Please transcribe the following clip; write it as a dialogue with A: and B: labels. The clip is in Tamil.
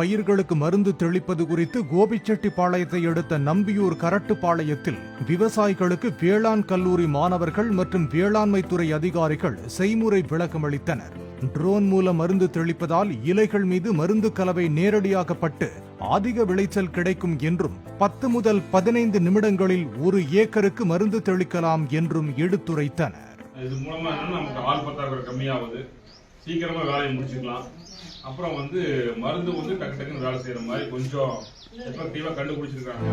A: பயிர்களுக்கு மருந்து தெளிப்பது குறித்து கோபிச்செட்டிப்பாளையத்தை அடுத்த நம்பியூர் கரட்டுப்பாளையத்தில் விவசாயிகளுக்கு வேளாண் கல்லூரி மாணவர்கள் மற்றும் வேளாண்மை துறை அதிகாரிகள் செய்முறை விளக்கம் அளித்தனர். ட்ரோன் மூலம் மருந்து தெளிப்பதால் இலைகள் மீது மருந்து கலவை நேரடியாகப்பட்டு அதிக விளைச்சல் கிடைக்கும் என்றும் 10 முதல் 15 நிமிடங்களில் 1 ஏக்கருக்கு மருந்து தெளிக்கலாம் என்றும் எடுத்துரைத்தனர்.
B: இது மூலமா நமக்கு ஆள் பற்றாக்குறை கம்மியாகுது, சீக்கிரமா வேலையை முடிச்சுக்கலாம். அப்புறம் மருந்து டக்கு டக்குன்னு வேலை செய்யற மாதிரி கொஞ்சம் எஃபெக்டிவா கண்டுபிடிச்சிருக்காங்க.